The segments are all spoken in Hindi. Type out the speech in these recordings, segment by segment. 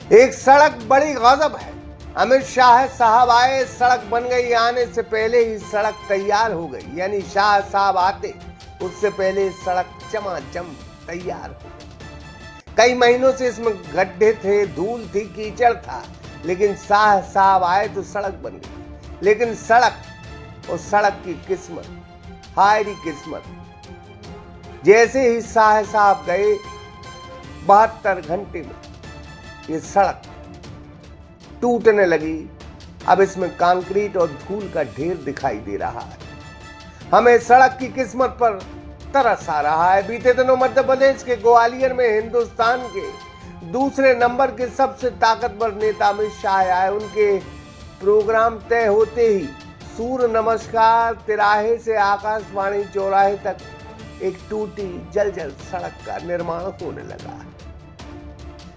एक सड़क बड़ी गजब है। अमित शाह साहब आए, सड़क बन गई, आने से पहले ही सड़क तैयार हो गई। यानी शाह साहब आते उससे पहले सड़क चमाचम तैयार हो गई। कई महीनों से इसमें गड्ढे थे, धूल थी, कीचड़ था, लेकिन शाह साहब आए तो सड़क बन गई। लेकिन सड़क और सड़क की किस्मत, हाय री किस्मत। जैसे ही शाह साहब गए 72 घंटे में ये सड़क टूटने लगी। अब इसमें कंक्रीट और धूल का ढेर दिखाई दे रहा है। हमें सड़क की किस्मत पर तरस आ रहा है। बीते दिनों मध्य प्रदेश के ग्वालियर में हिंदुस्तान के दूसरे नंबर के सबसे ताकतवर नेता अमित शाह आए। उनके प्रोग्राम तय होते ही सूर्य नमस्कार तिराहे से आकाशवाणी चौराहे तक एक टूटी जर्जर सड़क का निर्माण होने लगा।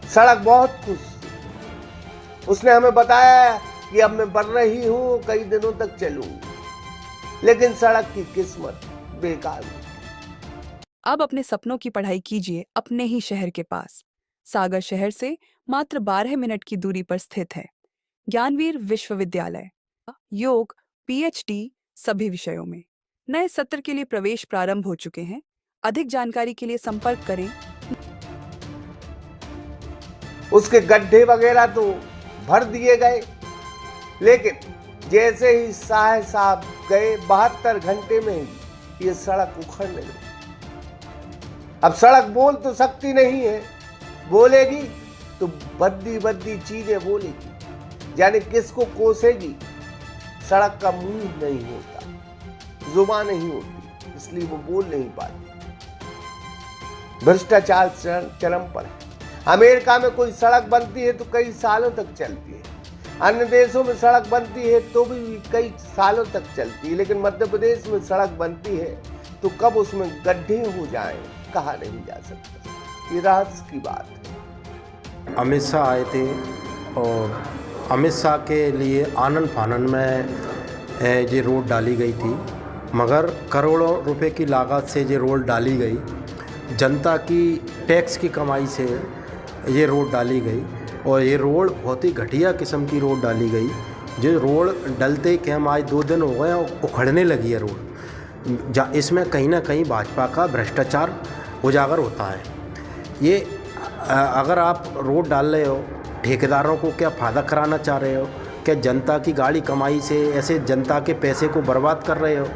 सड़क बहुत खुश थी। उसने हमें बताया कि अब मैं बढ़ रही हूं, कई दिनों तक चलूंगी। लेकिन सड़क की किस्मत बेकार हुई। अब अपने सपनों की पढ़ाई कीजिए अपने ही शहर के पास। सागर शहर से मात्र 12 मिनट की दूरी पर स्थित है ज्ञानवीर विश्वविद्यालय। योग, पीएचडी सभी विषयों में। नए सत्र के लिए प्रवेश प्रारंभ हो चुके हैं। अधिक जानकारी के लिए संपर्क करें। उसके गड्ढे वगैरह तो भर दिए गए, लेकिन जैसे ही शाह साहब गए 72 घंटे में ही ये सड़क उखड़ने लगी। अब सड़क बोल तो सकती नहीं है, बोलेगी तो बद्दी बद्दी चीजें बोलेगी। यानी किसको कोसेगी? सड़क का मुंह नहीं होता, जुबान नहीं होती, इसलिए वो बोल नहीं पाती। भ्रष्टाचार चरम पर है। अमेरिका में कोई सड़क बनती है तो कई सालों तक चलती है। अन्य देशों में सड़क बनती है तो भी कई सालों तक चलती है, लेकिन मध्य प्रदेश में सड़क बनती है तो कब उसमें गड्ढे हो जाएं कहा नहीं जा सकता। ये रहस्य की बात है। अमित शाह आए थे और अमित शाह के लिए आनन फानन में ये रोड डाली गई थी, मगर करोड़ों रुपए की लागत से ये रोड डाली गई। जनता की टैक्स की कमाई से ये रोड डाली गई और ये रोड बहुत ही घटिया किस्म की रोड डाली गई। जो रोड डलते ही हम आज 2 दिन हो गए और उखड़ने लगी है रोड। इसमें कहीं ना कहीं भाजपा का भ्रष्टाचार उजागर होता है। ये अगर आप रोड डाल रहे हो, ठेकेदारों को क्या फ़ायदा कराना चाह रहे हो? क्या जनता की गाड़ी कमाई से ऐसे जनता के पैसे को बर्बाद कर रहे हो?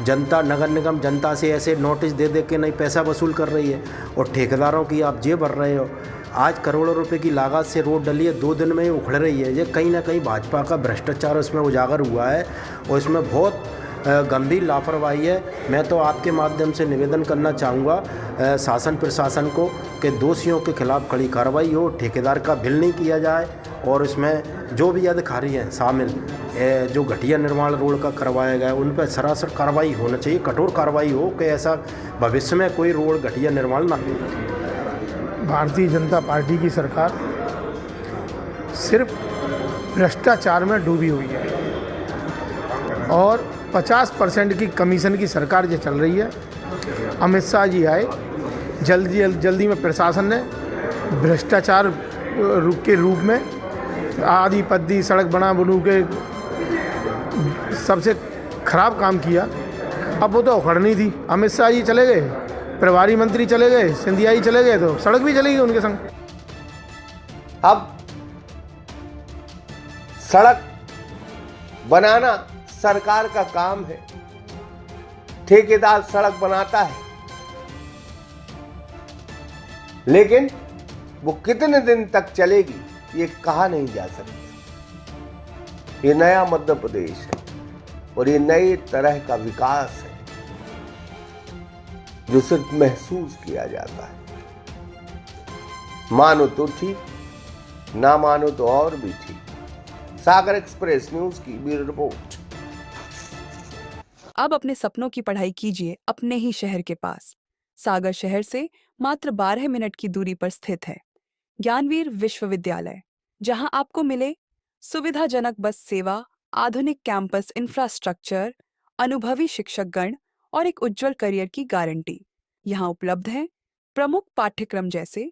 जनता, नगर निगम जनता से ऐसे नोटिस दे दे के नहीं पैसा वसूल कर रही है और ठेकेदारों की आप जेब भर रहे हो। आज करोड़ों रुपए की लागत से रोड डली है, 2 दिन में ही उखड़ रही है। ये कहीं ना कहीं भाजपा का भ्रष्टाचार उसमें उजागर हुआ है और इसमें बहुत गंभीर लापरवाही है। मैं तो आपके माध्यम से निवेदन करना चाहूँगा शासन प्रशासन को कि दोषियों के खिलाफ कड़ी कार्रवाई हो, ठेकेदार का बिल नहीं किया जाए और इसमें जो भी अधिकारी हैं शामिल, जो घटिया निर्माण रोड का करवाया गया उन पर सरासर कार्रवाई होना चाहिए, कठोर कार्रवाई हो कि ऐसा भविष्य में कोई रोड घटिया निर्माण ना हो। भारतीय जनता पार्टी की सरकार सिर्फ भ्रष्टाचार में डूबी हुई है और 50% की कमीशन की सरकार जो चल रही है। अमित शाह जी आए, जल्दी में प्रशासन ने भ्रष्टाचार के रूप में आधी पद्दी सड़क बनू के सबसे खराब काम किया। अब वो तो उखड़नी थी। अमित शाह जी चले गए, प्रभारी मंत्री चले गए, सिंधिया जी चले गए, तो सड़क भी चलेगी उनके संग। अब सड़क बनाना सरकार का काम है, ठेकेदार सड़क बनाता है, लेकिन वो कितने दिन तक चलेगी ये कहा नहीं जा सकता। ये नया मध्य प्रदेश है और ये नए तरह का विकास है जो सिर्फ महसूस किया जाता है। मानो तो ठीक, ना मानो तो और भी ठीक। सागर एक्सप्रेस न्यूज की ब्यूरो रिपोर्ट। अब अपने सपनों की पढ़ाई कीजिए अपने ही शहर के पास। सागर शहर से मात्र 12 मिनट की दूरी पर स्थित है ज्ञानवीर विश्वविद्यालय, जहां आपको मिले सुविधाजनक बस सेवा, आधुनिक कैंपस इंफ्रास्ट्रक्चर, अनुभवी शिक्षकगण और एक उज्जवल करियर की गारंटी। यहाँ उपलब्ध है प्रमुख पाठ्यक्रम जैसे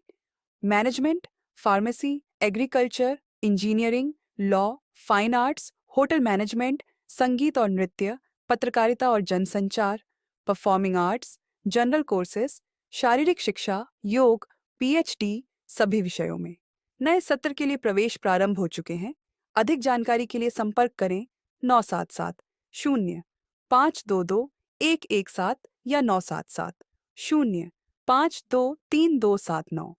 management, pharmacy, agriculture, engineering, law, fine arts, hotel management, संगीत और नृत्य, पत्रकारिता और जनसंचार, परफॉर्मिंग आर्ट्स, जनरल कोर्सेज, शारीरिक शिक्षा, योग, पीएचडी सभी विषयों में। नए सत्र के लिए प्रवेश प्रारंभ हो चुके हैं। अधिक जानकारी के लिए संपर्क करें 977 0 522 117 या 977 0 523 279।